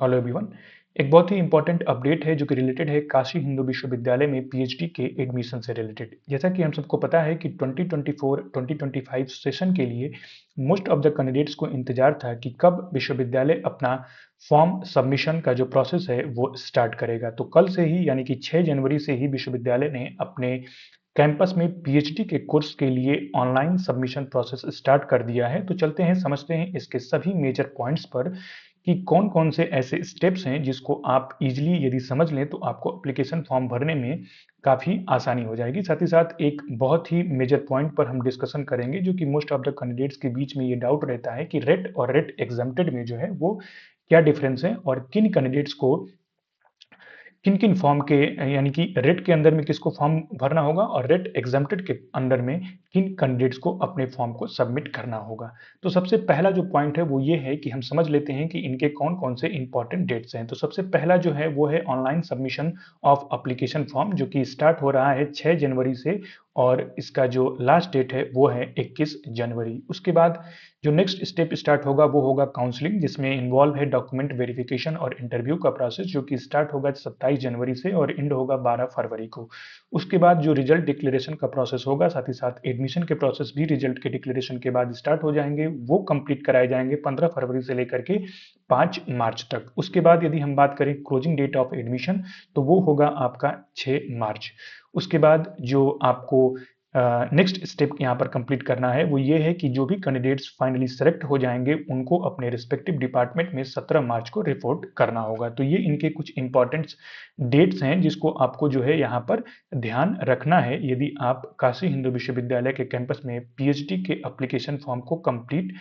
Hello everyone. एक बहुत ही important update है जो कि रिलेटेड है काशी हिंदू विश्वविद्यालय में पीएचडी के एडमिशन से रिलेटेड। जैसा कि हम सबको पता है कि 2024-2025 सेशन के लिए मोस्ट ऑफ द कैंडिडेट्स को इंतजार था कि कब विश्वविद्यालय अपना फॉर्म सबमिशन का जो प्रोसेस है वो स्टार्ट करेगा। तो कल से ही यानी कि 6 जनवरी से ही विश्वविद्यालय ने अपने कैंपस में पीएचडी के कोर्स के लिए ऑनलाइन सबमिशन प्रोसेस स्टार्ट कर दिया है। तो चलते हैं, समझते हैं इसके सभी मेजर पॉइंट्स पर कि कौन-कौन से ऐसे स्टेप्स हैं जिसको आप इजीली यदि समझ लें तो आपको एप्लीकेशन फॉर्म भरने में काफ़ी आसानी हो जाएगी। साथ ही साथ एक बहुत ही मेजर पॉइंट पर हम डिस्कशन करेंगे जो कि मोस्ट ऑफ द कैंडिडेट्स के बीच में ये डाउट रहता है कि रेट और रेट एग्जम्प्टेड में जो है वो क्या डिफरेंस है और किन कैंडिडेट्स को किन किन फॉर्म के यानी कि रेट के अंदर में किसको फॉर्म भरना होगा और रेट एग्जम्प्टेड के अंदर में किन कैंडिडेट्स को अपने फॉर्म को सबमिट करना होगा। तो सबसे पहला जो पॉइंट है वो ये है कि हम समझ लेते हैं कि इनके कौन कौन से इंपॉर्टेंट डेट्स हैं। तो सबसे पहला जो है वो है online submission of application form, जो कि स्टार्ट हो रहा है 6 जनवरी से और इसका जो लास्ट डेट है वो है 21 जनवरी। उसके बाद जो नेक्स्ट स्टेप स्टार्ट होगा वो होगा काउंसलिंग, जिसमें इन्वॉल्व है डॉक्यूमेंट वेरिफिकेशन और इंटरव्यू का प्रोसेस, जो कि स्टार्ट होगा 27 जनवरी से और एंड होगा 12 फरवरी को। उसके बाद जो रिजल्ट डिक्लेरेशन का प्रोसेस होगा, साथ ही साथ एडमिशन के प्रोसेस भी रिजल्ट के डिक्लेरेशन के बाद स्टार्ट हो जाएंगे। वो कंप्लीट कराए जाएंगे 15 फरवरी से लेकर के 5 मार्च तक। उसके बाद यदि हम बात करें क्लोजिंग डेट ऑफ एडमिशन, तो वो होगा आपका 6 मार्च। उसके बाद जो आपको नेक्स्ट स्टेप यहाँ पर कंप्लीट करना है वो ये है कि जो भी कैंडिडेट्स फाइनली सेलेक्ट हो जाएंगे उनको अपने रिस्पेक्टिव डिपार्टमेंट में 17 मार्च को रिपोर्ट करना होगा। तो ये इनके कुछ इंपॉर्टेंट डेट्स हैं जिसको आपको जो है यहाँ पर ध्यान रखना है यदि आप काशी हिंदू विश्वविद्यालय के कैंपस में पीएचडी के एप्लीकेशन फॉर्म को कंप्लीट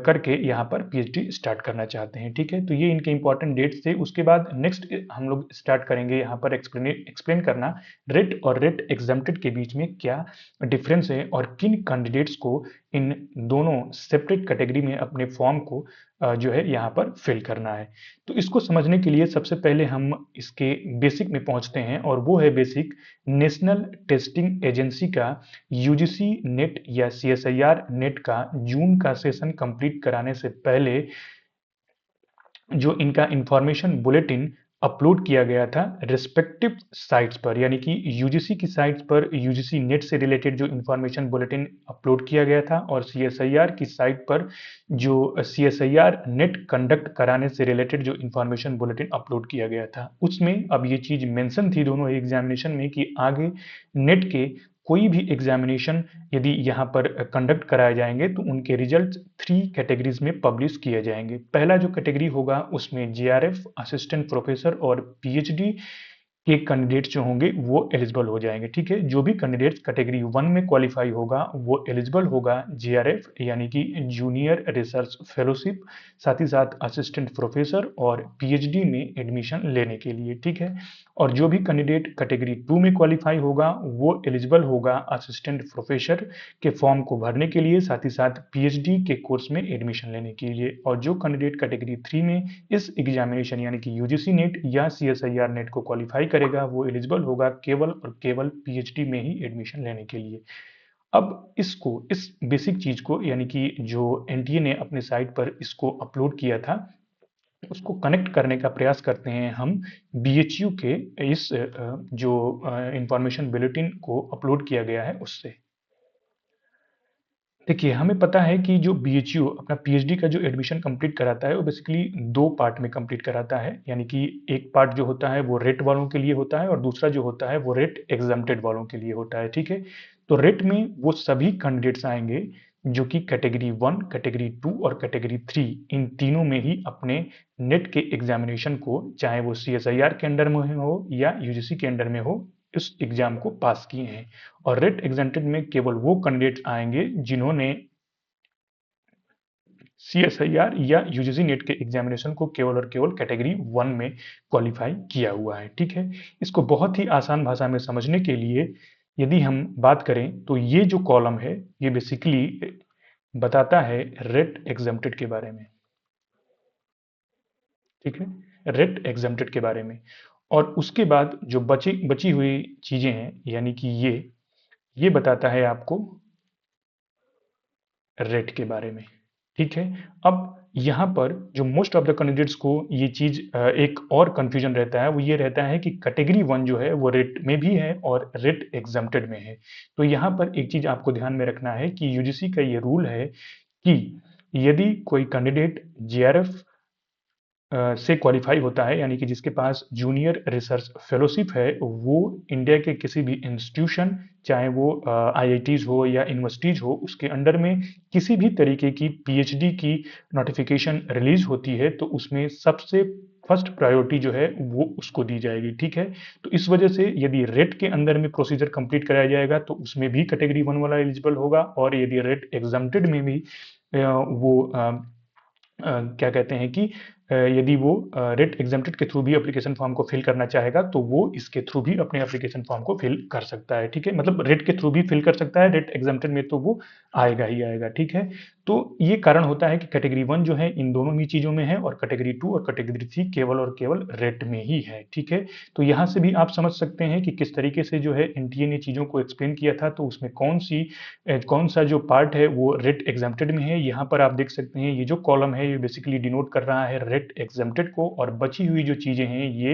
करके यहाँ पर पीएचडी स्टार्ट करना चाहते हैं। ठीक है, तो ये इनके इंपॉर्टेंट डेट्स थे। उसके बाद नेक्स्ट हम लोग स्टार्ट करेंगे यहाँ पर एक्सप्लेन करना रेट और रेट एग्जम्प्टेड के बीच में क्या डिफरेंस है और किन कैंडिडेट्स को इन दोनों सेपरेट कैटेगरी में अपने फॉर्म को जो है यहाँ पर फिल करना है। तो इसको समझने के लिए सबसे पहले हम इसके बेसिक में पहुंचते हैं और वो है बेसिक नेशनल टेस्टिंग एजेंसी का यूजीसी नेट या सीएसआईआर नेट का जून का सेशन कंप्लीट कराने से पहले जो इनका इंफॉर्मेशन बुलेटिन अपलोड किया गया था रिस्पेक्टिव साइट्स पर, यानी कि यूजीसी की साइट्स पर यूजीसी नेट से रिलेटेड जो इंफॉर्मेशन बुलेटिन अपलोड किया गया था और सीएसआईआर की साइट पर जो सीएसआईआर नेट कंडक्ट कराने से रिलेटेड जो इंफॉर्मेशन बुलेटिन अपलोड किया गया था, उसमें अब ये चीज मेंशन थी दोनों एग्जामिनेशन में कि आगे नेट के कोई भी एग्जामिनेशन यदि यहाँ पर कंडक्ट कराए जाएंगे तो उनके रिजल्ट 3 कैटेगरीज में पब्लिश किए जाएंगे। पहला जो कैटेगरी होगा उसमें जेआरएफ, असिस्टेंट प्रोफेसर और पीएचडी के कैंडिडेट्स जो होंगे वो एलिजिबल हो जाएंगे। ठीक है, जो भी कैंडिडेट्स कैटेगरी 1 में क्वालिफाई होगा वो एलिजिबल होगा जेआरएफ यानी कि जूनियर रिसर्च फेलोशिप, साथ ही साथ असिस्टेंट प्रोफेसर और पीएचडी में एडमिशन लेने के लिए। ठीक है, और जो भी कैंडिडेट कैटेगरी 2 में क्वालिफाई होगा वो एलिजिबल होगा असिस्टेंट प्रोफेसर के फॉर्म को भरने के लिए, साथ ही साथ पीएचडी के कोर्स में एडमिशन लेने के लिए। और जो कैंडिडेट कैटेगरी 3 में इस एग्जामिनेशन यानी कि यूजीसी नेट या सीएसआईआर नेट को क्वालिफाई करेगा वो एलिजिबल होगा केवल और केवल पीएचडी में ही एडमिशन लेने के लिए। अब इस बेसिक चीज को यानी कि जो एनटीए ने अपने साइट पर इसको अपलोड किया था उसको कनेक्ट करने का प्रयास करते हैं हम बीएचयू के इस जो इंफॉर्मेशन बुलेटिन को अपलोड किया गया है उससे। देखिए, हमें पता है कि जो बीएचयू अपना पीएचडी का जो एडमिशन कंप्लीट कराता है वो बेसिकली 2 पार्ट में कंप्लीट कराता है, यानी कि एक पार्ट जो होता है वो रेट वालों के लिए होता है और दूसरा जो होता है वो रेट एग्जम्प्टेड वालों के लिए होता है। ठीक है, तो रेट में वो सभी कैंडिडेट्स आएंगे जो कि कैटेगरी 1, कैटेगरी 2 और कैटेगरी 3 इन तीनों में ही अपने नेट के एग्जामिनेशन को, चाहे वो सीएसआईआर के अंडर में हो या यूजीसी के अंडर में हो, इस एग्जाम को पास किए हैं। और रेट एग्जेंटेड में केवल वो कैंडिडेट आएंगे जिन्होंने सीएसआईआर या यूजीसी नेट के एग्जामिनेशन को केवल और केवल कैटेगरी 1 में क्वालिफाई किया हुआ है। ठीक है, इसको बहुत ही आसान भाषा में समझने के लिए यदि हम बात करें तो ये जो कॉलम है ये बेसिकली बताता है रेट एग्जेम्प्टेड के बारे में। ठीक है, रेट एग्जेम्प्टेड के बारे में। और उसके बाद जो बची बची हुई चीजें हैं यानी कि ये बताता है आपको रेट के बारे में। ठीक है, अब यहाँ पर जो मोस्ट ऑफ द कैंडिडेट्स को ये चीज़ एक और कन्फ्यूजन रहता है, वो ये रहता है कि कैटेगरी 1 जो है वो रेट में भी है और रेट एग्जम्प्टेड में है। तो यहाँ पर एक चीज़ आपको ध्यान में रखना है कि यूजीसी का ये रूल है कि यदि कोई कैंडिडेट जेआरएफ से क्वालिफाई होता है, यानी कि जिसके पास जूनियर रिसर्च फेलोशिप है, वो इंडिया के किसी भी इंस्टीट्यूशन, चाहे वो आईआईटीज हो या यूनिवर्सिटीज हो, उसके अंडर में किसी भी तरीके की पीएचडी की नोटिफिकेशन रिलीज होती है तो उसमें सबसे फर्स्ट प्रायोरिटी जो है वो उसको दी जाएगी। ठीक है, तो इस वजह से यदि रेट के अंदर में प्रोसीजर कंप्लीट कराया जाएगा तो उसमें भी कैटेगरी 1 वाला एलिजिबल होगा, और यदि रेट एग्जम्प्टेड में भी वो क्या कहते हैं कि यदि वो रेट एग्जम्प्टेड के थ्रू भी एप्लीकेशन फॉर्म को फिल करना चाहेगा तो वो इसके थ्रू भी अपने एप्लीकेशन फॉर्म को फिल कर सकता है। ठीक है, मतलब रेट के थ्रू भी फिल कर सकता है, रेट एग्जम्प्टेड में तो वो आएगा ही आएगा। ठीक है, तो ये कारण होता है कि कैटेगरी 1 जो है इन दोनों ही चीज़ों में है, और कैटेगरी 2 और कैटेगरी 3 केवल और केवल रेट में ही है। ठीक है, तो यहाँ से भी आप समझ सकते हैं कि किस तरीके से जो है एनटीए ने चीज़ों को एक्सप्लेन किया था, तो उसमें कौन सा जो पार्ट है वो रेट एग्जम्प्टेड में है। यहाँ पर आप देख सकते हैं ये जो कॉलम है ये बेसिकली डिनोट कर रहा है रेट एग्जम्प्टेड को, और बची हुई जो चीज़ें हैं ये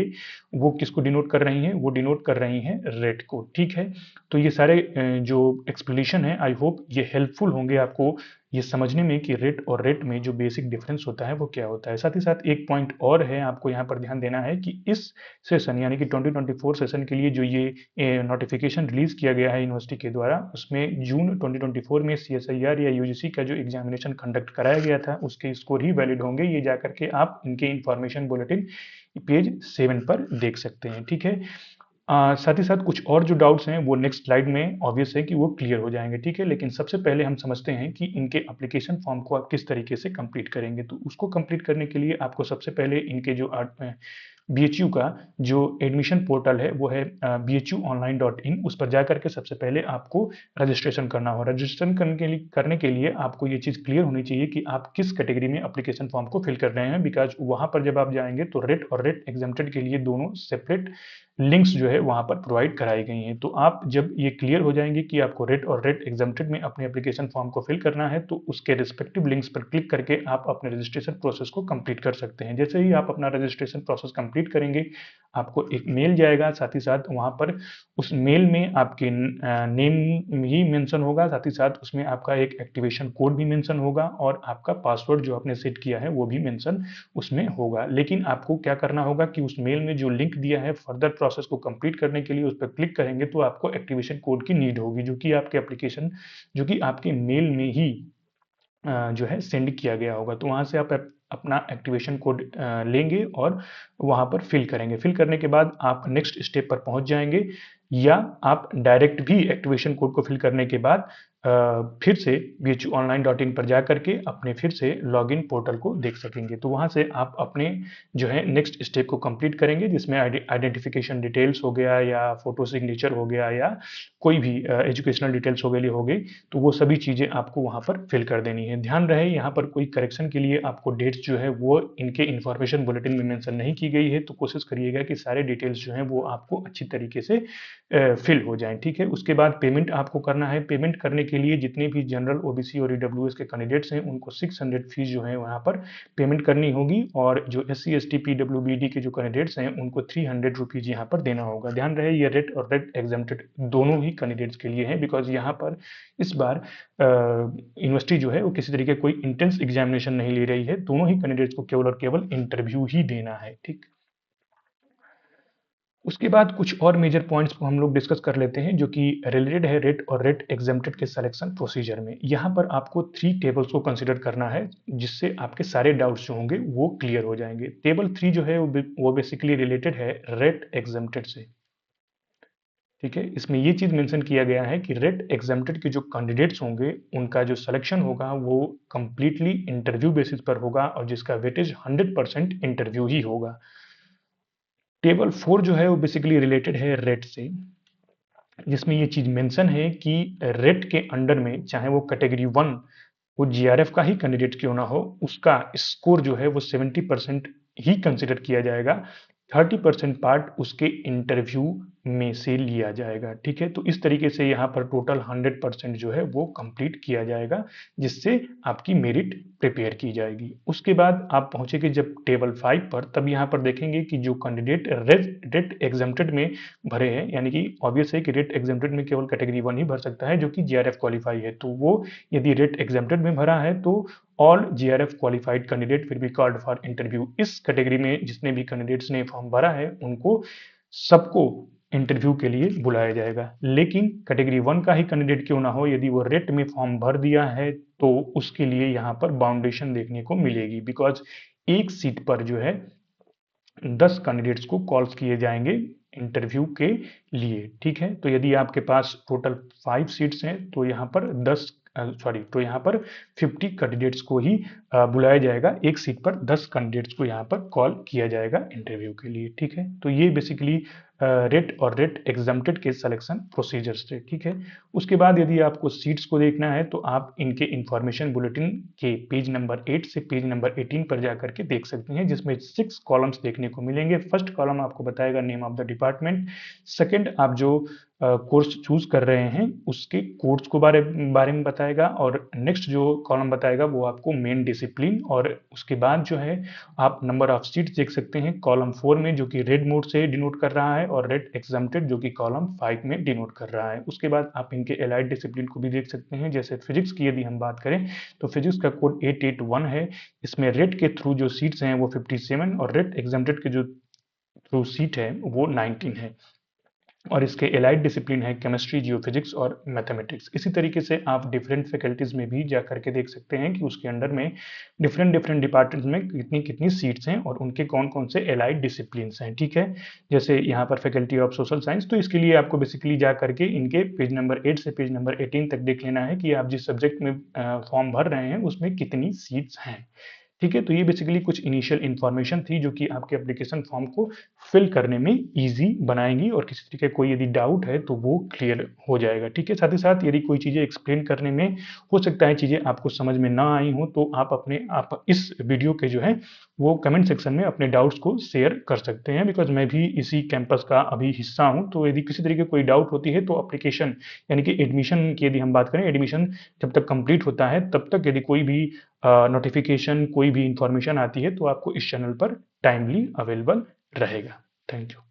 वो किसको डिनोट कर रही हैं, वो डिनोट कर रही हैं रेट को। ठीक है, तो ये सारे जो एक्सप्लेनेशन है आई होप ये हेल्पफुल होंगे आपको ये समझने में कि रेट और रेट में जो बेसिक डिफरेंस होता है वो क्या होता है। साथ ही साथ एक पॉइंट और है, आपको यहाँ पर ध्यान देना है कि इस सेशन यानी कि 2024 सेशन के लिए जो ये नोटिफिकेशन रिलीज किया गया है यूनिवर्सिटी के द्वारा, उसमें जून 2024 में सीएसआईआर या यूजीसी का जो एग्जामिनेशन कंडक्ट कराया गया था उसके स्कोर ही वैलिड होंगे। ये जाकर के आप इनके इंफॉर्मेशन बुलेटिन पेज 7 पर देख सकते हैं। ठीक है, साथ ही साथ कुछ और जो डाउट्स हैं वो नेक्स्ट स्लाइड में ऑब्वियस है कि वो क्लियर हो जाएंगे। ठीक है, लेकिन सबसे पहले हम समझते हैं कि इनके एप्लीकेशन फॉर्म को आप किस तरीके से कंप्लीट करेंगे। तो उसको कंप्लीट करने के लिए आपको सबसे पहले इनके जो बीएचयू का जो एडमिशन पोर्टल है वो है bhuonline.in, उस पर जाकर के सबसे पहले आपको रजिस्ट्रेशन करना होगा। रजिस्ट्रेशन करने के लिए आपको ये चीज़ क्लियर होनी चाहिए कि आप किस कैटेगरी में एप्लीकेशन फॉर्म को फिल कर रहे हैं, बिकॉज वहाँ पर जब आप जाएंगे तो रेट और रेट एग्जम्प्टेड के लिए दोनों सेपरेट लिंक्स जो है वहाँ पर प्रोवाइड कराई गई हैं। तो आप जब ये क्लियर हो जाएंगे कि आपको रेट और रेट एग्जम्प्टेड में अपने एप्लीकेशन फॉर्म को फिल करना है, तो उसके रिस्पेक्टिव लिंक्स पर क्लिक करके आप अपने रजिस्ट्रेशन प्रोसेस को कंप्लीट कर सकते हैं। जैसे ही आप अपना रजिस्ट्रेशन प्रोसेस कंप्लीट करेंगे आपको एक मेल जाएगा, साथ ही साथ वहाँ पर उस मेल में आपके नेम ही मेंशन होगा, साथ ही साथ उसमें आपका एक एक्टिवेशन कोड भी मेंशन होगा, और आपका पासवर्ड जो आपने सेट किया है वो भी मेंशन उसमें होगा। लेकिन आपको क्या करना होगा कि उस मेल में जो लिंक दिया है फर्दर प्रोसेस को कंप्लीट करने के लिए, उस पर क्लिक करेंगे तो आपको एक्टिवेशन कोड की नीड होगी, जो कि आपके मेल में ही जो है सेंड किया गया होगा। तो वहाँ से आप अपना एक्टिवेशन कोड लेंगे और वहाँ पर फिल करेंगे। फिल करने के बाद आप नेक्स्ट स्टेप पर पहुँच जाएंगे, या आप डायरेक्ट भी एक्टिवेशन कोड को फिल करने के बाद फिर से bhuonline.in पर जा करके अपने फिर से लॉगिन पोर्टल को देख सकेंगे। तो वहाँ से आप अपने जो है नेक्स्ट स्टेप को कंप्लीट करेंगे, जिसमें आइडेंटिफिकेशन डिटेल्स हो गया, या फोटो सिग्नेचर हो गया, या कोई भी एजुकेशनल डिटेल्स हो गई, तो वो सभी चीज़ें आपको वहाँ पर फिल कर देनी है। ध्यान रहे यहाँ पर कोई करेक्शन के लिए आपको डेट्स जो है वो इनके इन्फॉर्मेशन बुलेटिन में मेंशन नहीं की गई है, तो कोशिश करिएगा कि सारे डिटेल्स जो हैं वो आपको अच्छी तरीके से फिल हो जाएं। ठीक है, उसके बाद पेमेंट आपको करना है। पेमेंट करने के लिए जितने भी जनरल, ओबीसी और ईडब्ल्यूएस के कैंडिडेट्स हैं उनको 600 फीस जो है वहाँ पर पेमेंट करनी होगी, और जो SC ST PWBD के जो कैंडिडेट्स हैं उनको 300 रुपीज़ यहाँ पर देना होगा। ध्यान रहे ये रेट और रेट एग्जम्प्टेड दोनों ही कैंडिडेट्स के लिए है, बिकॉज यहाँ पर इस बार यूनिवर्सिटी जो है वो किसी तरीके कोई इंटेंस एग्जामिनेशन नहीं ले रही है, दोनों ही कैंडिडेट्स को केवल और केवल इंटरव्यू ही देना है। ठीक, उसके बाद कुछ और मेजर पॉइंट्स को हम लोग डिस्कस कर लेते हैं जो कि रिलेटेड है रेट और रेट एग्जम्प्टेड के सिलेक्शन प्रोसीजर में। यहाँ पर आपको 3 टेबल्स को कंसिडर करना है, जिससे आपके सारे डाउट्स जो होंगे वो क्लियर हो जाएंगे। टेबल 3 जो है वो बेसिकली रिलेटेड है रेट एग्जम्प्टेड से। ठीक है, इसमें ये चीज़ मेंशन किया गया है कि रेट एग्जम्प्टेड के जो कैंडिडेट्स होंगे उनका जो सिलेक्शन होगा वो कंप्लीटली इंटरव्यू बेसिस पर होगा, और जिसका वेटेज 100% इंटरव्यू ही होगा। टेबल 4 जो है वो बेसिकली रिलेटेड है रेट से, जिसमें ये चीज़ मेंशन है कि रेट के अंडर में चाहे वो कैटेगरी 1 वो जीआरएफ का ही कैंडिडेट क्यों ना हो, उसका स्कोर जो है वो 70% ही कंसिडर किया जाएगा। 30% पार्ट उसके इंटरव्यू में से लिया जाएगा। ठीक है, तो इस तरीके से यहाँ पर टोटल 100% जो है वो कंप्लीट किया जाएगा, जिससे आपकी मेरिट प्रिपेयर की जाएगी। उसके बाद आप पहुंचेंगे जब टेबल 5 पर, तब यहाँ पर देखेंगे कि जो कैंडिडेट रेट एग्जेम्प्टेड में भरे हैं, यानी कि ऑब्वियस है कि रेट एग्जेम्प्टेड में केवल कैटेगरी 1 ही भर सकता है जो कि जीआरएफ क्वालिफाई है, तो वो यदि रेट एग्जेम्प्टेड में भरा है तो all GRF qualified candidate will be called for interview. इस कैटेगरी में जितने भी कैंडिडेट्स ने फॉर्म भरा है उनको सबको इंटरव्यू के लिए बुलाया जाएगा। लेकिन कैटेगरी 1 का ही कैंडिडेट क्यों ना हो, यदि वो रेट में फॉर्म भर दिया है तो उसके लिए यहाँ पर बाउंडेशन देखने को मिलेगी, बिकॉज एक सीट पर जो है 10 कैंडिडेट्स को कॉल्स किए जाएंगे इंटरव्यू के लिए। ठीक है, तो यदि आपके पास टोटल 5 सीट्स हैं तो यहाँ पर 50 कैंडिडेट्स को ही बुलाया जाएगा। एक सीट पर 10 कैंडिडेट्स को यहाँ पर कॉल किया जाएगा इंटरव्यू के लिए। ठीक है, तो ये बेसिकली रेट और रेट एग्जम्प्टेड के सिलेक्शन प्रोसीजर्स थे। ठीक है, उसके बाद यदि आपको सीट्स को देखना है तो आप इनके इंफॉर्मेशन बुलेटिन के पेज नंबर 8 से पेज नंबर 18 पर जाकर के देख सकते हैं, जिसमें 6 कॉलम्स देखने को मिलेंगे। फर्स्ट कॉलम आपको बताएगा name of the department, second आप जो कोर्स चूज कर रहे हैं उसके कोर्स को बारे में बताएगा, और नेक्स्ट जो कॉलम बताएगा वो आपको मेन डिसिप्लिन, और उसके बाद जो है आप नंबर ऑफ सीट्स देख सकते हैं कॉलम 4 में, जो कि रेड मोड से डिनोट कर रहा है, और रेड एग्जम्प्टेड जो कि कॉलम 5 में डिनोट कर रहा है। उसके बाद आप इनके एलाइड डिसिप्लिन को भी देख सकते हैं। जैसे फिजिक्स की यदि हम बात करें तो फिजिक्स का कोड 881 है। इसमें रेड के थ्रू जो सीट्स हैं वो 57 और रेड एग्जम्प्टेड के जो थ्रू सीट है वो 19 है, और इसके एलाइड डिसिप्लिन है केमिस्ट्री, जियोफिजिक्स और मैथमेटिक्स। इसी तरीके से आप डिफरेंट फैकल्टीज में भी जा करके देख सकते हैं कि उसके अंडर में डिफरेंट डिफरेंट डिपार्टमेंट में कितनी कितनी सीट्स हैं और उनके कौन कौन से एलाइड डिसिप्लिन हैं। ठीक है, जैसे यहाँ पर फैकल्टी ऑफ सोशल साइंस, तो इसके लिए आपको बेसिकली जा करके इनके पेज नंबर 8 से पेज नंबर 18 तक देख लेना है कि आप जिस सब्जेक्ट में फॉर्म भर रहे हैं उसमें कितनी सीट्स हैं। ठीक है, तो ये बेसिकली कुछ इनिशियल इन्फॉर्मेशन थी जो कि आपके एप्लीकेशन फॉर्म को फिल करने में इजी बनाएंगी, और किसी तरीके का कोई यदि डाउट है तो वो क्लियर हो जाएगा। ठीक है, साथ ही साथ यदि कोई चीज़ें एक्सप्लेन करने में हो सकता है चीज़ें आपको समझ में ना आई हो, तो आप इस वीडियो के जो है वो कमेंट सेक्शन में अपने डाउट्स को शेयर कर सकते हैं, बिकॉज मैं भी इसी कैंपस का अभी हिस्सा हूँ। तो यदि किसी तरीके कोई डाउट होती है तो एप्लीकेशन यानी कि एडमिशन की यदि हम बात करें, एडमिशन जब तक कंप्लीट होता है तब तक यदि कोई भी नोटिफिकेशन, कोई भी इंफॉर्मेशन आती है तो आपको इस चैनल पर टाइमली अवेलेबल रहेगा। Thank you.